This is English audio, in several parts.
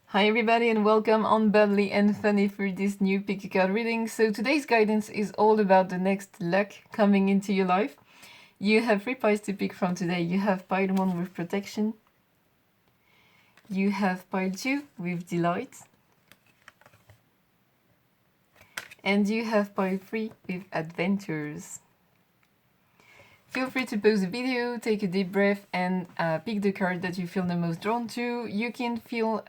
Hi everybody and welcome on Bubbly and Funny for this new pick a card reading. So today's guidance is all about the next luck coming into your life. You have 3 piles to pick from today. You have pile 1 with protection. You have pile 2 with delight. And you have pile 3 with adventures. Feel free to pause the video, take a deep breath and pick the card that you feel the most drawn to. You can feel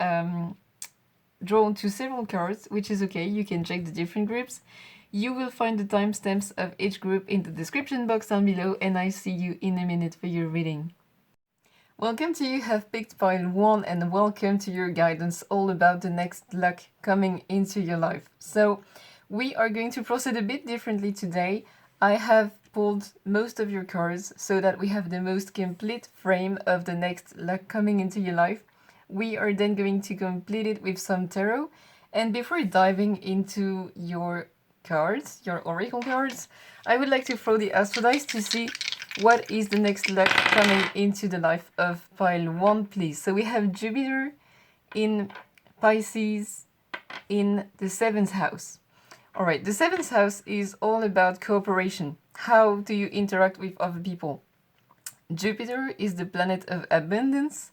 drawn to several cards, which is okay. You can check the different groups. You will find the timestamps of each group in the description box down below, and I see you in a minute for your reading. Welcome to you have picked pile 1 and welcome to your guidance all about the next luck coming into your life. So we are going to proceed a bit differently today. I have pulled most of your cards so that we have the most complete frame of the next luck coming into your life. We are then going to complete it with some tarot. And before diving into your cards, your oracle cards, I would like to throw the astrodice to see what is the next luck coming into the life of pile 1, please. So we have Jupiter in Pisces in the 7th house. Alright, the 7th house is all about cooperation. How do you interact with other people? Jupiter is the planet of abundance,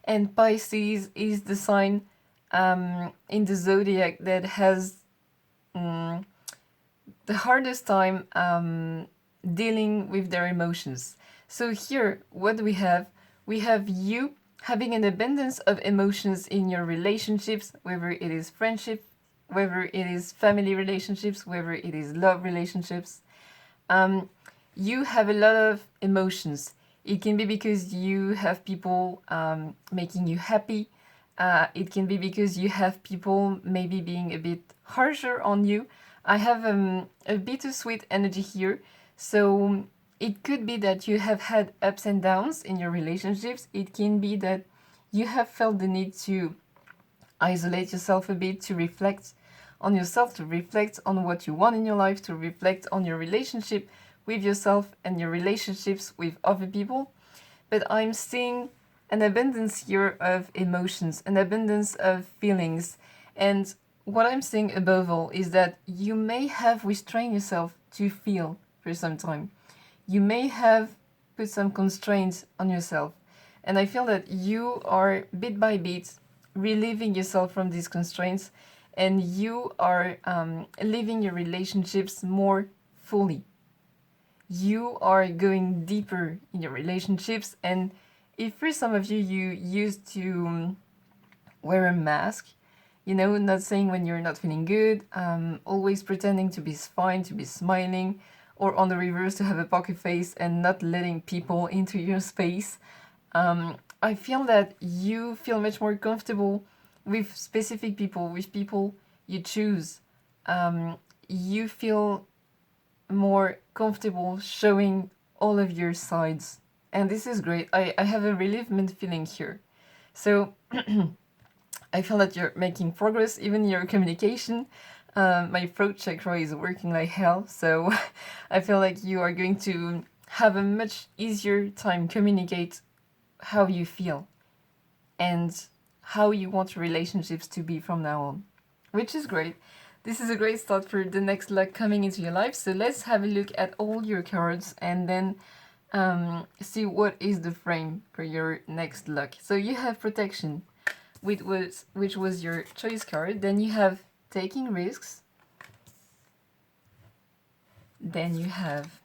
and Pisces is the sign in the zodiac that has the hardest time dealing with their emotions. So here, what do we have? We have you having an abundance of emotions in your relationships, whether it is friendship, whether it is family relationships, whether it is love relationships. You have a lot of emotions. It can be because you have people making you happy. It can be because you have people maybe being a bit harsher on you. I have a bittersweet energy here. So it could be that you have had ups and downs in your relationships. It can be that you have felt the need to isolate yourself a bit, to reflect on yourself, to reflect on what you want in your life, to reflect on your relationship with yourself and your relationships with other people. But I'm seeing an abundance here of emotions, an abundance of feelings. And what I'm seeing above all is that you may have restrained yourself to feel for some time. You may have put some constraints on yourself. And I feel that you are bit by bit relieving yourself from these constraints, and you are living your relationships more fully. You are going deeper in your relationships, and if for some of you, you used to wear a mask, you know, not saying when you're not feeling good, always pretending to be fine, to be smiling, or on the reverse, to have a poker face and not letting people into your space, I feel that you feel much more comfortable with specific people, with people you choose. You feel more comfortable showing all of your sides. And this is great. I have a relievement feeling here. So I feel that you're making progress, even in your communication. My throat chakra is working like hell. So I feel like you are going to have a much easier time communicate how you feel and how you want your relationships to be from now on, which is great. This is a great start for the next luck coming into your life. So let's have a look at all your cards and then see what is the frame for your next luck. So you have protection, which was your choice card. Then you have taking risks. Then you have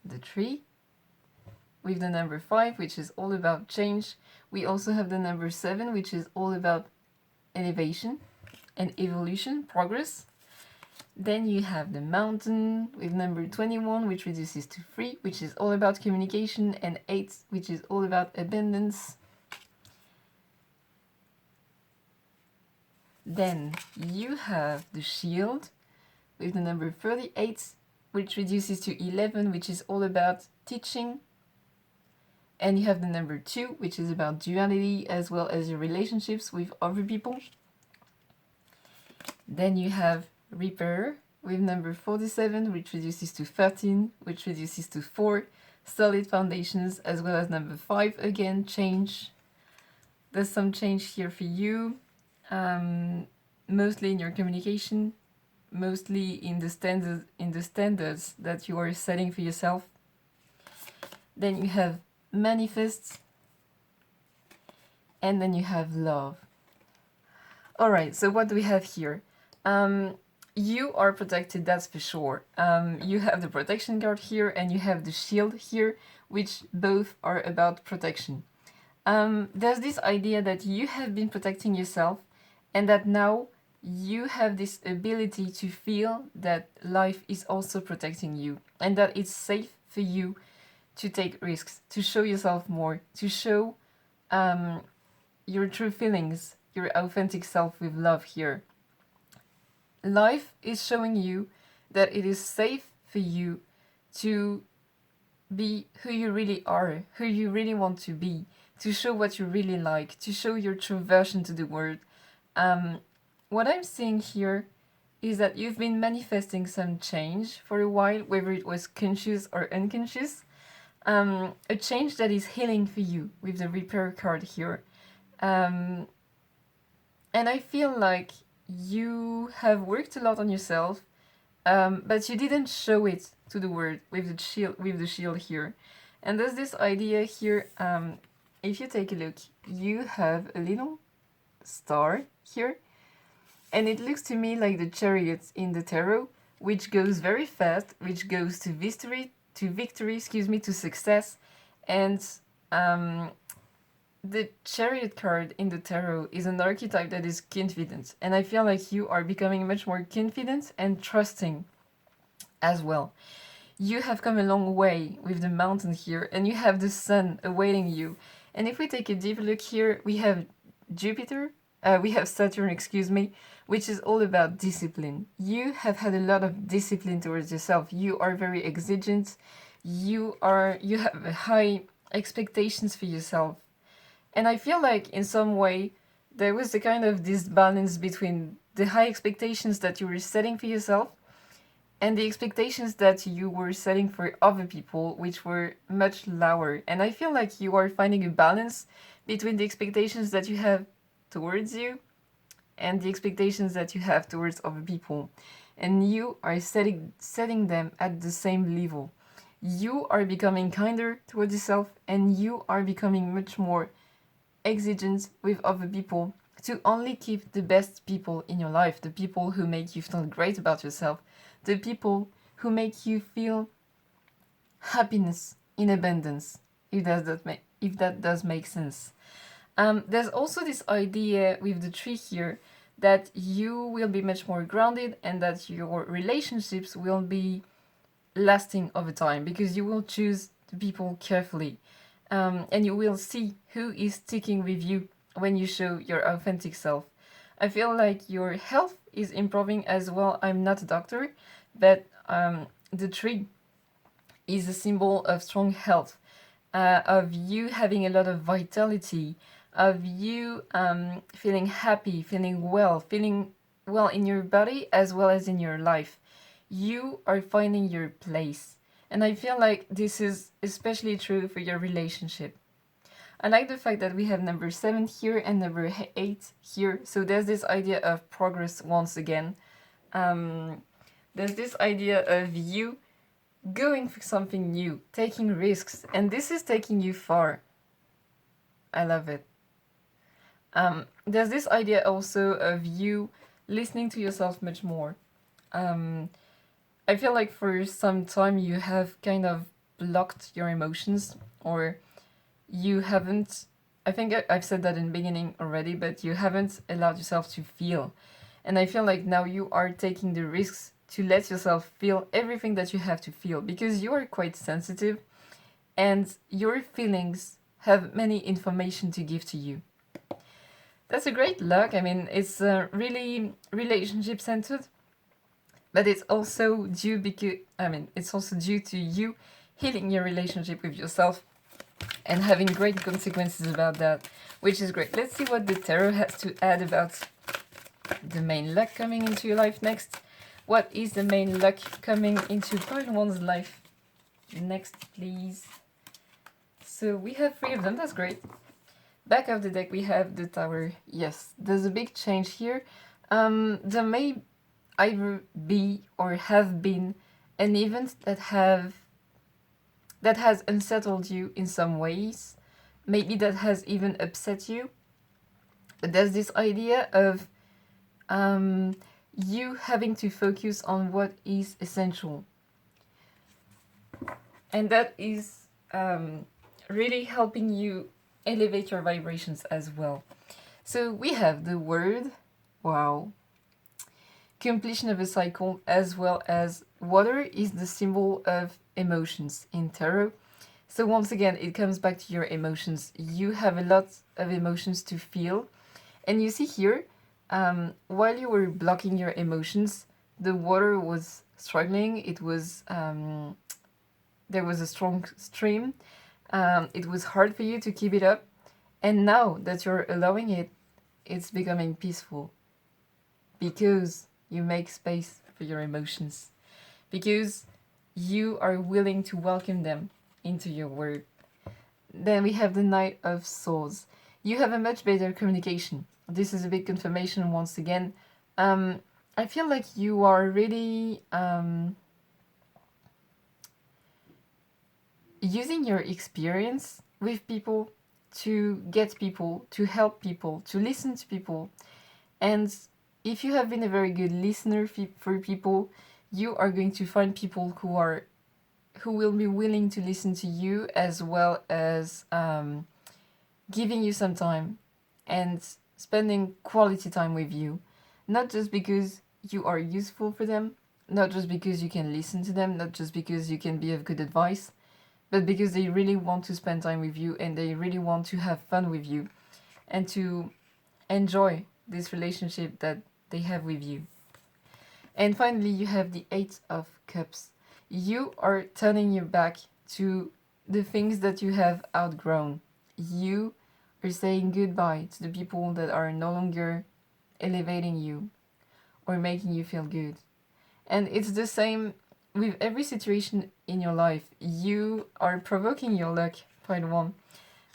the tree with the number 5, which is all about change. We also have the number 7, which is all about elevation and evolution, progress. Then you have the mountain with number 21, which reduces to 3, which is all about communication, and 8, which is all about abundance. Then you have the shield with the number 38, which reduces to 11, which is all about teaching. And you have the number 2, which is about duality as well as your relationships with other people. Then you have Reaper with number 47, which reduces to 13, which reduces to 4. solid foundations, as well as number 5, again, change. There's some change here for you, mostly in your communication, mostly in the standards that you are setting for yourself. Then you have manifest, and then you have love. All right, so what do we have here? You are protected, that's for sure. You have the protection card here, and you have the shield here, which both are about protection. There's this idea that you have been protecting yourself, and that now you have this ability to feel that life is also protecting you, and that it's safe for you to take risks, to show yourself more, to show your true feelings, your authentic self with love here. Life is showing you that it is safe for you to be who you really are, who you really want to be, to show what you really like, to show your true version to the world. What I'm seeing here is that you've been manifesting some change for a while, whether it was conscious or unconscious. A change that is healing for you with the repair card here. And I feel like you have worked a lot on yourself, but you didn't show it to the world with the shield here. And there's this idea here, if you take a look, you have a little star here, and it looks to me like the chariot in the tarot, which goes very fast, which goes to victory, to success. And the chariot card in the tarot is an archetype that is confident, and I feel like you are becoming much more confident and trusting as well. You have come a long way with the mountain here, and you have the sun awaiting you. And if we take a deeper look here, we have Saturn, excuse me, which is all about discipline. You have had a lot of discipline towards yourself. You are very exigent. You have high expectations for yourself. And I feel like in some way there was a kind of disbalance between the high expectations that you were setting for yourself and the expectations that you were setting for other people, which were much lower. And I feel like you are finding a balance between the expectations that you have towards you and the expectations that you have towards other people. And you are setting them at the same level. You are becoming kinder towards yourself, and you are becoming much more exigent with other people to only keep the best people in your life, the people who make you feel great about yourself, the people who make you feel happiness in abundance, if that does make sense. There's also this idea with the tree here that you will be much more grounded, and that your relationships will be lasting over time, because you will choose the people carefully. And you will see who is sticking with you when you show your authentic self. I feel like your health is improving as well. I'm not a doctor, but the tree is a symbol of strong health, of you having a lot of vitality, of you feeling happy, feeling well in your body as well as in your life. You are finding your place. And I feel like this is especially true for your relationship. I like the fact that we have number 7 here and number 8 here. So there's this idea of progress once again. There's this idea of you going for something new, taking risks. And this is taking you far. I love it. There's this idea also of you listening to yourself much more. I feel like for some time you have kind of blocked your emotions, or you haven't, I think I've said that in the beginning already, but you haven't allowed yourself to feel. And I feel like now you are taking the risks to let yourself feel everything that you have to feel, because you are quite sensitive and your feelings have many information to give to you. That's a great luck. I mean, it's really relationship centered. But it's also due to you healing your relationship with yourself and having great consequences about that, which is great. Let's see what the tarot has to add about the main luck coming into your life next. What is the main luck coming into pile one's life Next, please. So we have 3 of them, that's great. Back of the deck we have the Tower. Yes, there's a big change here. There may either be or have been an event that has unsettled you in some ways. Maybe that has even upset you. But there's this idea of you having to focus on what is essential. And that is really helping you elevate your vibrations as well. So we have the word, wow, completion of a cycle, as well as water is the symbol of emotions in tarot. So once again, it comes back to your emotions. You have a lot of emotions to feel. And you see here, while you were blocking your emotions, the water was struggling. It was, there was a strong stream. It was hard for you to keep it up. And now that you're allowing it, it's becoming peaceful. Because you make space for your emotions. Because you are willing to welcome them into your world. Then we have the Knight of Swords. You have a much better communication. This is a big confirmation once again. I feel like you are really using your experience with people to get people, to help people, to listen to people. And if you have been a very good listener for people, you are going to find people who will be willing to listen to you, as well as giving you some time and spending quality time with you. Not just because you are useful for them, not just because you can listen to them, not just because you can be of good advice, but because they really want to spend time with you and they really want to have fun with you and to enjoy this relationship that they have with you. And finally, you have the 8 of Cups. You are turning your back to the things that you have outgrown. You are saying goodbye to the people that are no longer elevating you or making you feel good. And it's the same with every situation in your life. You are provoking your luck, point 1.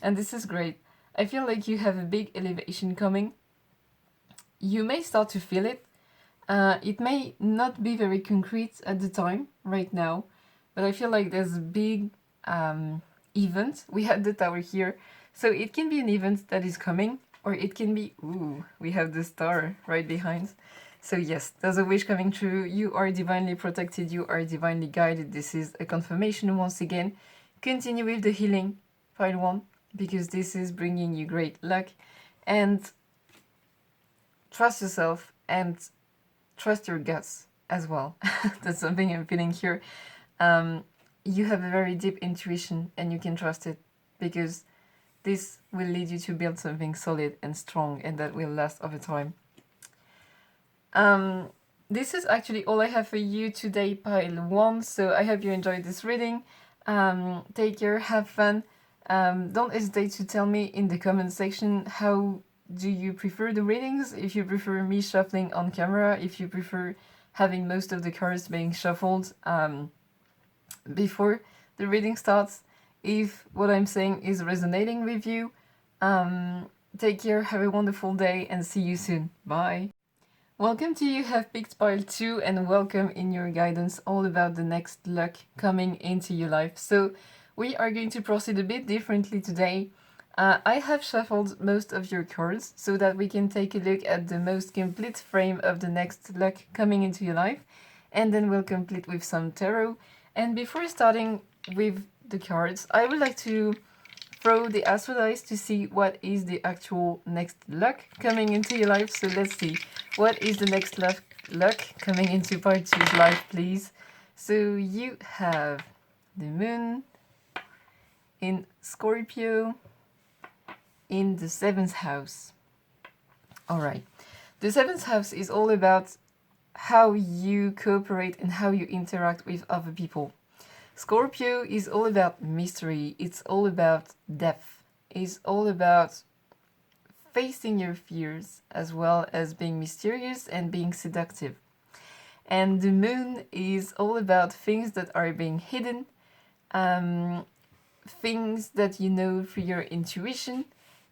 And this is great. I feel like you have a big elevation coming. You may start to feel it. It may not be very concrete at the time, right now, but I feel like there's a big event. We had the Tower here, so it can be an event that is coming, or it can be, ooh, we have the star right behind. So yes, there's a wish coming true. You are divinely protected, you are divinely guided. This is a confirmation once again. Continue with the healing, point 1, because this is bringing you great luck. And trust yourself and trust your guts as well. That's something I'm feeling here. You have a very deep intuition and you can trust it, because this will lead you to build something solid and strong and that will last over time. This is actually all I have for you today, pile 1. So I hope you enjoyed this reading. Take care, have fun. Don't hesitate to tell me in the comment section how do you prefer the readings, if you prefer me shuffling on camera, if you prefer having most of the cards being shuffled before the reading starts, if what I'm saying is resonating with you. Take care, have a wonderful day, and see you soon. Bye! Welcome to You Have Picked Pile 2, and welcome in your guidance all about the next luck coming into your life. So we are going to proceed a bit differently today. I have shuffled most of your cards so that we can take a look at the most complete frame of the next luck coming into your life, and then we'll complete with some tarot. And before starting with the cards, I would like to throw the astrodice to see what is the actual next luck coming into your life. So let's see, what is the next luck coming into part 2's life, please. So you have the Moon in Scorpio, in the 7th house. Alright, the 7th house is all about how you cooperate and how you interact with other people. Scorpio is all about mystery, it's all about depth, it's all about facing your fears as well as being mysterious and being seductive. And the Moon is all about things that are being hidden, things that you know through your intuition,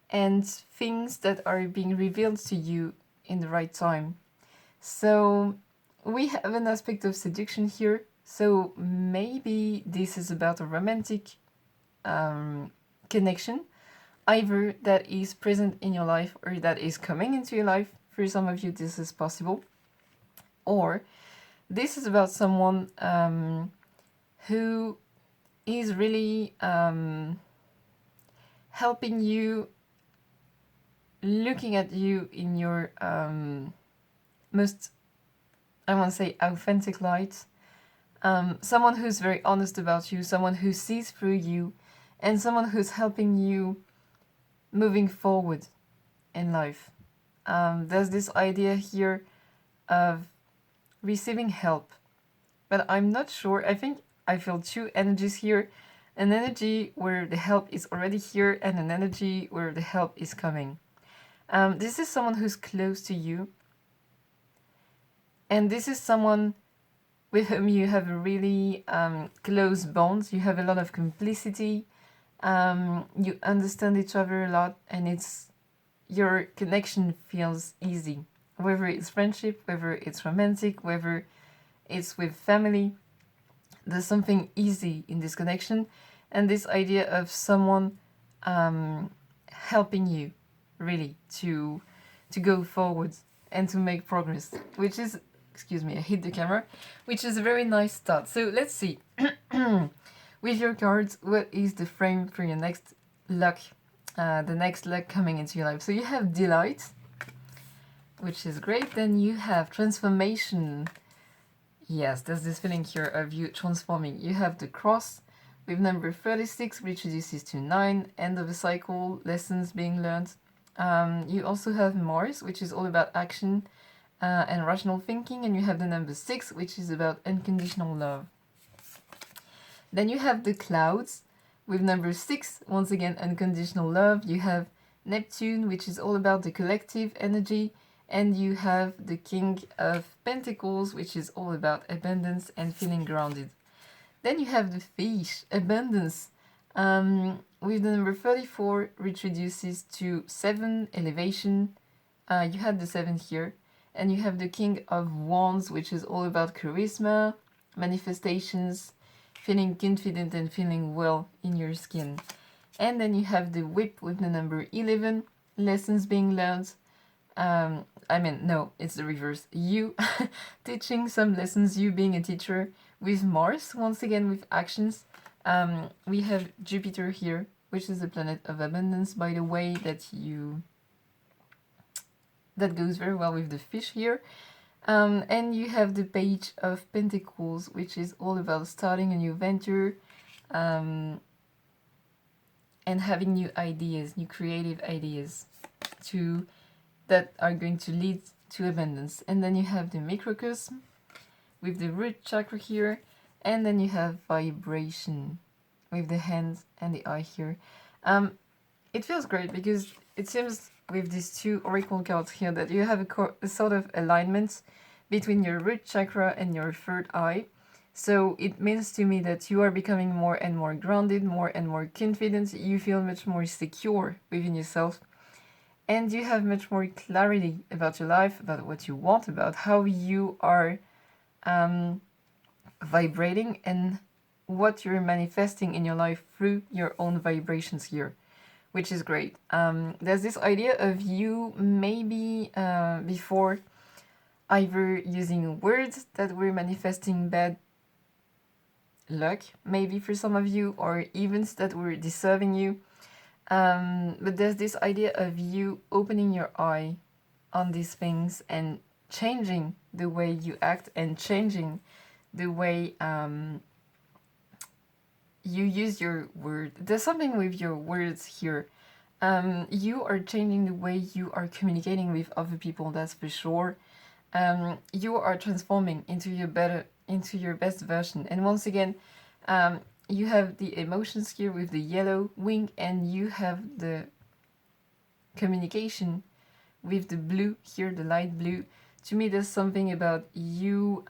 and things that are being revealed to you in the right time. So we have an aspect of seduction here. So maybe this is about a romantic connection, either that is present in your life or that is coming into your life. For some of you, this is possible. Or this is about someone who is really helping you, looking at you in your most, I want to say, authentic light. Someone who's very honest about you, someone who sees through you, and someone who's helping you moving forward in life. There's this idea here of receiving help, but I'm not sure. I think I feel two energies here. An energy where the help is already here, and an energy where the help is coming. This is someone who's close to you, and this is someone with whom you have a really close bond. You have a lot of complicity. You understand each other a lot, and your connection feels easy. Whether it's friendship, whether it's romantic, whether it's with family, there's something easy in this connection, and this idea of someone helping you really to go forward and to make progress, which is, excuse me, I hit the camera, which is a very nice start. So let's see. With your cards, what is the frame for your next luck, the next luck coming into your life? So you have delight, which is great. Then you have transformation. Yes, there's this feeling here of you transforming. You have the cross with number 36, which reduces to 9, end of a cycle, lessons being learned. You also have Mars, which is all about action and rational thinking, and you have the number 6, which is about unconditional love. Then you have the clouds with number 6, once again unconditional love. You have Neptune, which is all about the collective energy, and you have the King of Pentacles, which is all about abundance and feeling grounded. Then you have the fish, abundance, with the number 34, which reduces to 7, elevation. You had the 7 here. And you have the King of Wands, which is all about charisma, manifestations, feeling confident and feeling well in your skin. And then you have the Whip with the number 11, lessons being learned. No, it's the reverse. You teaching some lessons, you being a teacher. With Mars, once again with actions. We have Jupiter here, which is the planet of abundance, by the way, that goes very well with the fish here. And you have the Page of Pentacles, which is all about starting a new venture, and having new ideas, new creative ideas that are going to lead to abundance. And then you have the microcosm with the root chakra here, and then you have vibration with the hand and the eye here. It feels great because it seems with these two oracle cards here that you have a sort of alignment between your root chakra and your third eye. So it means to me that you are becoming more and more grounded, more and more confident. You feel much more secure within yourself, and you have much more clarity about your life, about what you want, about how you are vibrating, and what you're manifesting in your life through your own vibrations here, which is great. There's this idea of you maybe before either using words that were manifesting bad luck, maybe for some of you, or events that were disturbing you. But there's this idea of you opening your eye on these things and changing the way you act and changing the way you use your word. There's something with your words here. You are changing the way you are communicating with other people, that's for sure. You are transforming into your best version. And once again, you have the emotions here with the yellow wing, and you have the communication with the blue here, the light blue. To me, there's something about you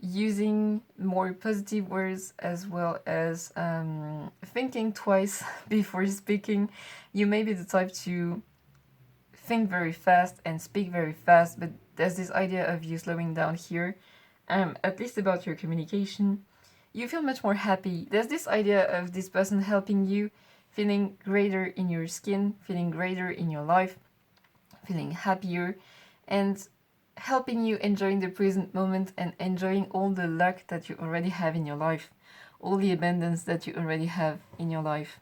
using more positive words, as well as thinking twice before speaking. You may be the type to think very fast and speak very fast, but there's this idea of you slowing down here, at least about your communication. You feel much more happy. There's this idea of this person helping you, feeling greater in your skin, feeling greater in your life, feeling happier, and helping you enjoying the present moment and enjoying all the luck that you already have in your life, all the abundance that you already have in your life.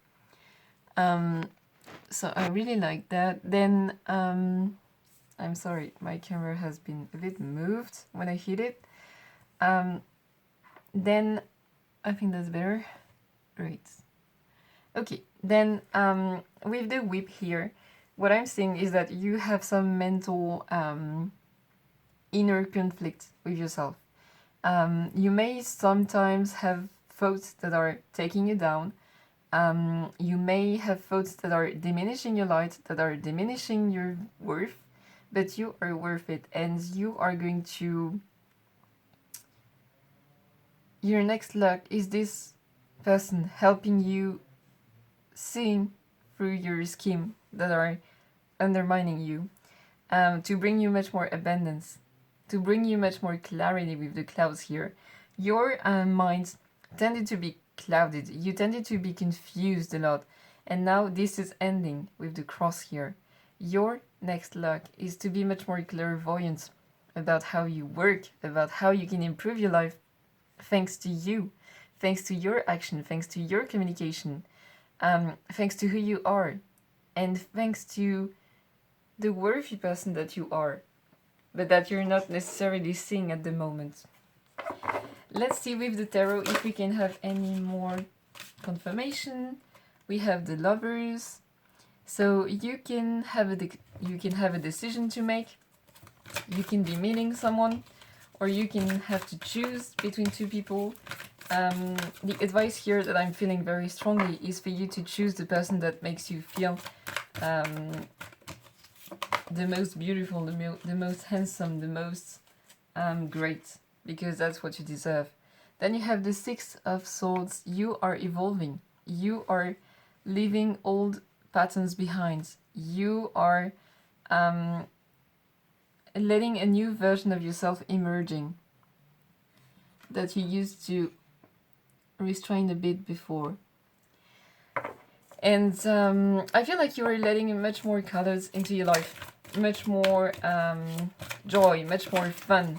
So I really like that. Then, I'm sorry, my camera has been a bit moved when I hit it. Then, I think that's better. Great. Okay, then with the whip here, what I'm seeing is that you have some mental inner conflict with yourself. You may sometimes have thoughts that are taking you down. You may have thoughts that are diminishing your light, that are diminishing your worth, but you are worth it, and you are going to... Your next luck is this person helping you seeing through your scheme that are undermining you, to bring you much more abundance, to bring you much more clarity with the clouds here. Your mind tended to be clouded, you tended to be confused a lot, and now this is ending with the cross here. Your next luck is to be much more clairvoyant about how you work, about how you can improve your life, thanks to you, thanks to your action, thanks to your communication, thanks to who you are, and thanks to the worthy person that you are, but that you're not necessarily seeing at the moment. Let's see with the tarot if we can have any more confirmation. We have the Lovers. So you can have a decision to make. You can be meeting someone, or you can have to choose between two people. The advice here that I'm feeling very strongly is for you to choose the person that makes you feel the most beautiful, the most handsome, the most great, because that's what you deserve. Then you have the Six of Swords. You are evolving. You are leaving old patterns behind. You are letting a new version of yourself emerging that you used to restrain a bit before. And I feel like you are letting much more colors into your life, much more joy, much more fun.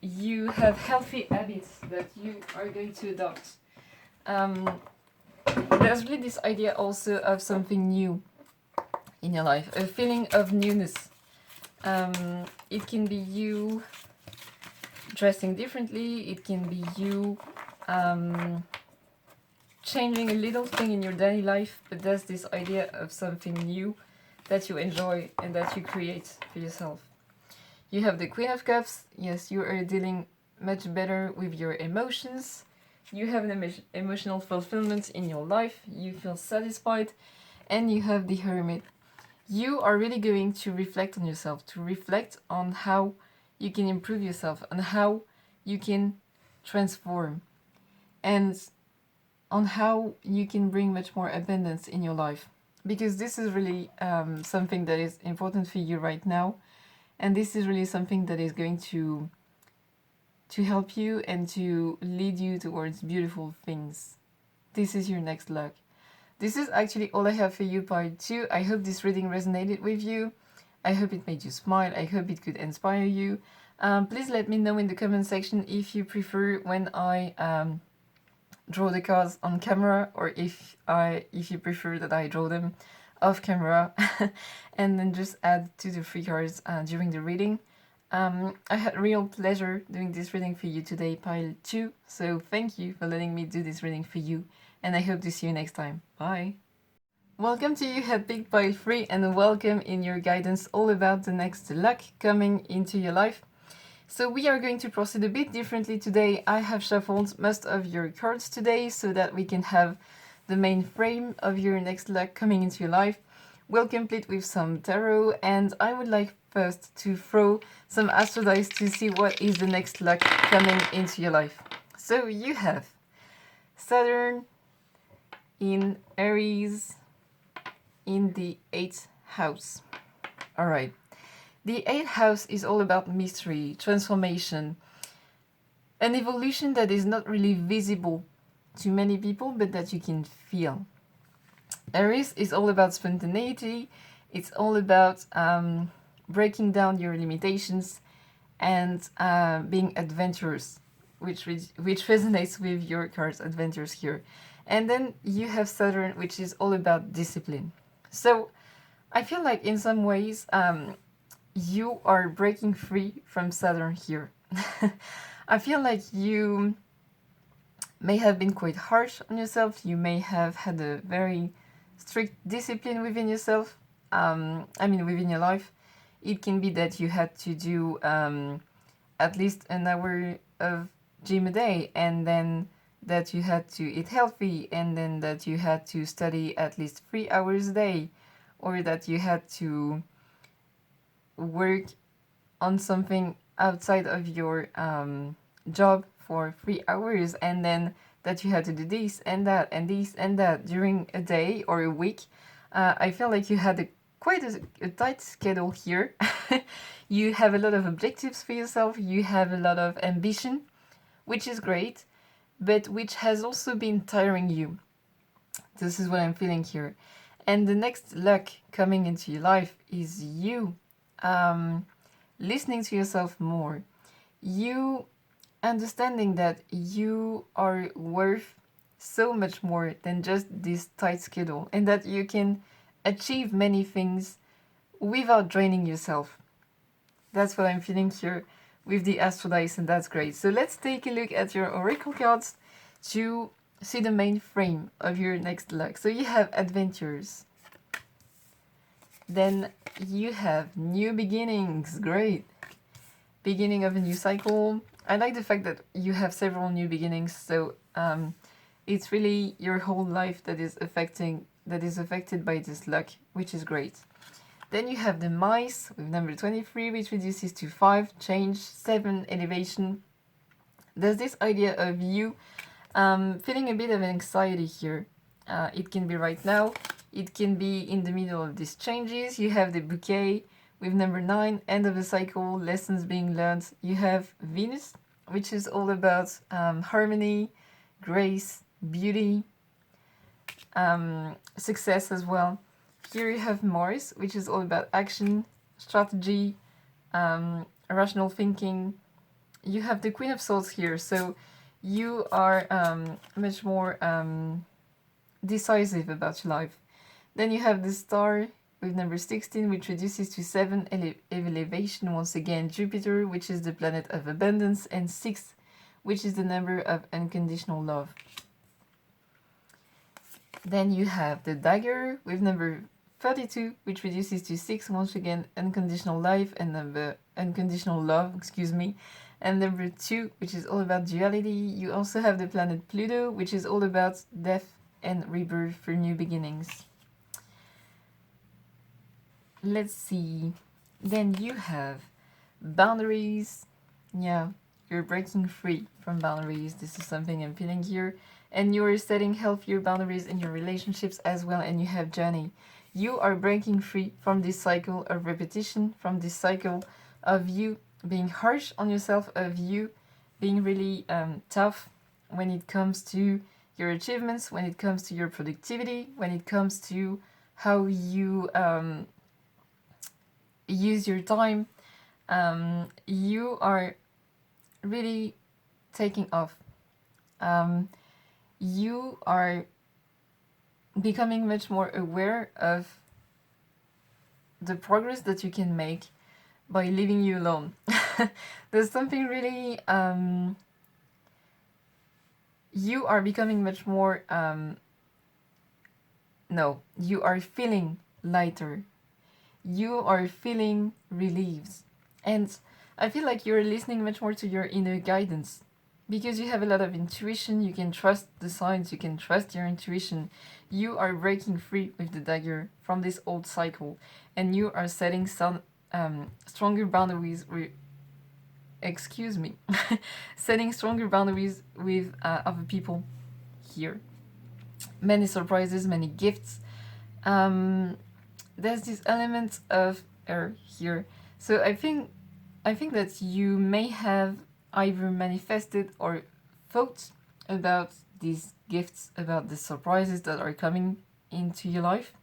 You have healthy habits that you are going to adopt. There's really this idea also of something new in your life, a feeling of newness. It can be you dressing differently, it can be you changing a little thing in your daily life, but there's this idea of something new that you enjoy and that you create for yourself. You have the Queen of Cups. Yes, you are dealing much better with your emotions. You have an emotional fulfillment in your life. You feel satisfied. And you have the Hermit. You are really going to reflect on yourself, to reflect on how you can improve yourself, on how you can transform, and on how you can bring much more abundance in your life. Because this is really something that is important for you right now. And this is really something that is going to help you and to lead you towards beautiful things. This is your next luck. This is actually all I have for you, part 2. I hope this reading resonated with you. I hope it made you smile. I hope it could inspire you. Please let me know in the comment section if you prefer when I draw the cards on camera, or if you prefer that I draw them off camera and then just add to the free cards during the reading. I had real pleasure doing this reading for you today, pile 2, so thank you for letting me do this reading for you, and I hope to see you next time. Bye! Welcome to you at Big Pile 3, and welcome in your guidance all about the next luck coming into your life. So we are going to proceed a bit differently today. I have shuffled most of your cards today so that we can have the main frame of your next luck coming into your life. We'll complete with some tarot, and I would like first to throw some astrodice to see what is the next luck coming into your life. So you have Saturn in Aries in the 8th house. All right. The 8th house is all about mystery, transformation, an evolution that is not really visible to many people, but that you can feel. Aries is all about spontaneity. It's all about breaking down your limitations and being adventurous, which resonates with your card's adventures here. And then you have Saturn, which is all about discipline. So I feel like in some ways you are breaking free from Saturn here. I feel like you may have been quite harsh on yourself. You may have had a very strict discipline within yourself. Within your life. It can be that you had to do at least an hour of gym a day, and then that you had to eat healthy, and then that you had to study at least 3 hours a day, or that you had to work on something outside of your job for 3 hours, and then that you had to do this and that and this and that during a day or a week. I feel like you had quite a tight schedule here. You have a lot of objectives for yourself, you have a lot of ambition, which is great, but which has also been tiring you. This is what I'm feeling here. And the next luck coming into your life is you listening to yourself more. You understanding that you are worth so much more than just this tight schedule, and that you can achieve many things without draining yourself. That's what I'm feeling here with the astrodice, and that's great. So let's take a look at your oracle cards to see the main frame of your next luck. So you have adventures. Then you have new beginnings. Great. Beginning of a new cycle. I like the fact that you have several new beginnings. So it's really your whole life that is affected by this luck, which is great. Then you have the mice with number 23, which reduces to 5, change, 7, elevation. There's this idea of you feeling a bit of anxiety here. It can be right now. It can be in the middle of these changes. You have the bouquet with number 9, end of the cycle, lessons being learned. You have Venus, which is all about harmony, grace, beauty, success as well. Here you have Mars, which is all about action, strategy, rational thinking. You have the Queen of Swords here, so you are much more decisive about your life. Then you have the Star with number 16, which reduces to 7, elevation once again. Jupiter, which is the planet of abundance, and 6, which is the number of unconditional love. Then you have the Dagger with number 32, which reduces to 6, once again, unconditional life and unconditional love, and number 2, which is all about duality. You also have the planet Pluto, which is all about death and rebirth for new beginnings. Let's see. Then you have boundaries. Yeah, you're breaking free from boundaries. This is something I'm feeling here. And you're setting healthier boundaries in your relationships as well. And you have journey. You are breaking free from this cycle of repetition, from this cycle of you being harsh on yourself, of you being really tough when it comes to your achievements, when it comes to your productivity, when it comes to how you use your time. You are really taking off. You are becoming much more aware of the progress that you can make by leaving you alone. There's something really you are becoming much more you are feeling lighter, you are feeling relieved, and I feel like you're listening much more to your inner guidance. Because you have a lot of intuition, you can trust the signs, you can trust your intuition. You are breaking free with the Dagger from this old cycle, and you are setting some stronger boundaries setting stronger boundaries with other people here. Many surprises, many gifts. There's this element of air here. So I think that you may have either manifested or thought about these gifts, about the surprises that are coming into your life.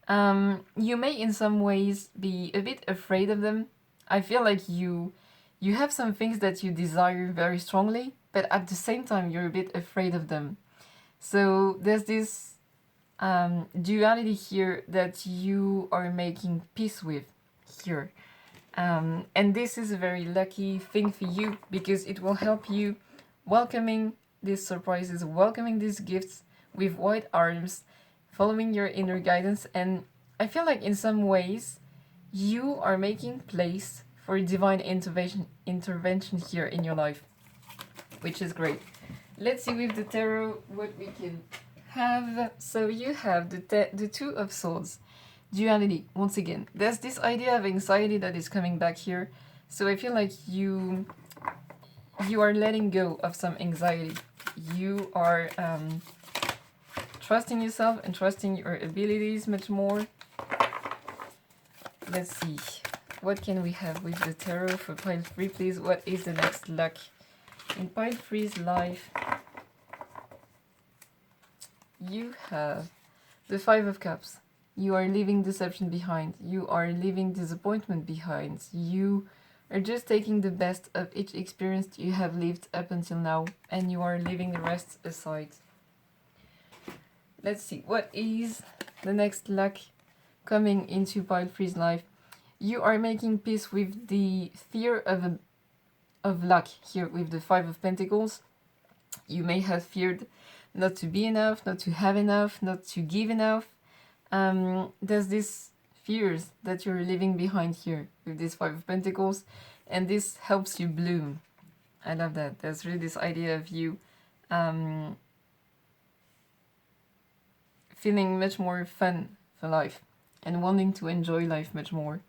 You may in some ways be a bit afraid of them. I feel like you have some things that you desire very strongly, but at the same time you're a bit afraid of them. So there's this duality here that you are making peace with here. And this is a very lucky thing for you because it will help you welcoming these surprises, welcoming these gifts with wide arms, following your inner guidance. And I feel like in some ways you are making place for divine intervention here in your life, which is great. Let's see with the tarot what we can have. So you have the Two of Swords. Duality, once again. There's this idea of anxiety that is coming back here. So I feel like you are letting go of some anxiety. You are trusting yourself and trusting your abilities much more. Let's see. What can we have with the tarot for pile 3, please? What is the next luck in pile 3's life? You have the Five of Cups. You are leaving deception behind. You are leaving disappointment behind. You are just taking the best of each experience you have lived up until now, and you are leaving the rest aside. Let's see. What is the next luck coming into pile 3's life? You are making peace with the fear of luck here with the Five of Pentacles. You may have feared not to be enough, not to have enough, not to give enough. There's these fears that you're leaving behind here with this Five of Pentacles, and this helps you bloom. I love that. There's really this idea of you feeling much more fun for life and wanting to enjoy life much more.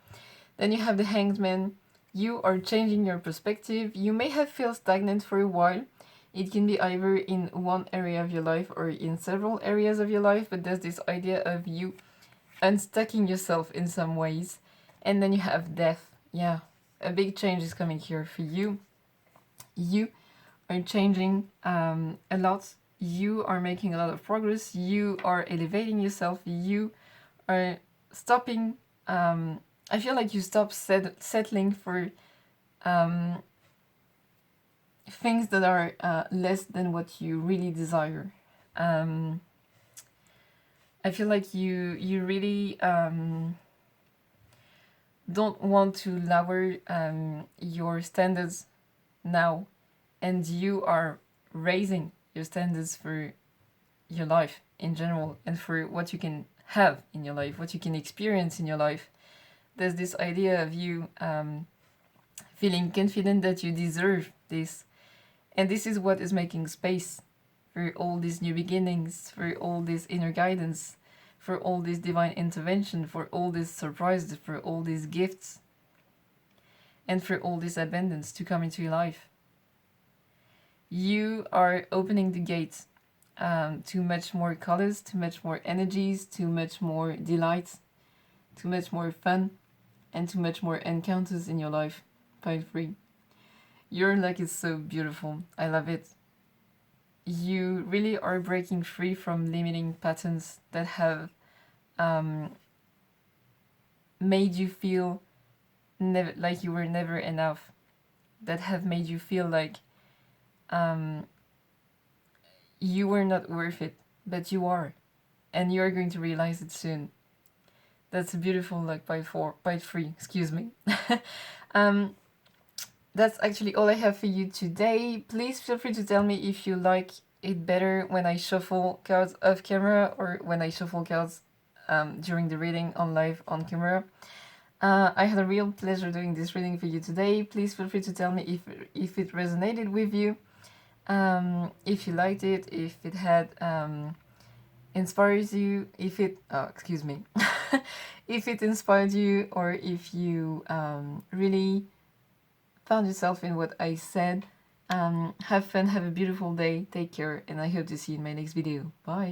Then you have the Hanged Man. You are changing your perspective. You may have felt stagnant for a while. It can be either in one area of your life or in several areas of your life, but there's this idea of you unstucking yourself in some ways. And then you have Death. Yeah, a big change is coming here for you. You are changing a lot. You are making a lot of progress. You are elevating yourself. You are stopping. I feel like you stop settling for things that are less than what you really desire. I feel like you really don't want to lower your standards now, and you are raising your standards for your life in general and for what you can have in your life, what you can experience in your life. There's this idea of you feeling confident that you deserve this. And this is what is making space for all these new beginnings, for all this inner guidance, for all this divine intervention, for all these surprises, for all these gifts, and for all this abundance to come into your life. You are opening the gate to much more colors, to much more energies, to much more delight, to much more fun, and to much more encounters in your life. Pile 3. Your luck is so beautiful. I love it. You really are breaking free from limiting patterns that have made you feel like you were never enough, that have made you feel like you were not worth it, but you are, and you are going to realize it soon. That's a beautiful luck. Pile 3, excuse me. That's actually all I have for you today. Please feel free to tell me if you like it better when I shuffle cards off camera or when I shuffle cards during the reading on live on camera. I had a real pleasure doing this reading for you today. Please feel free to tell me if it resonated with you, if you liked it, if it had inspires you, if it if it inspired you or if you really found yourself in what I said. Have fun, have a beautiful day, take care, and I hope to see you in my next video. Bye!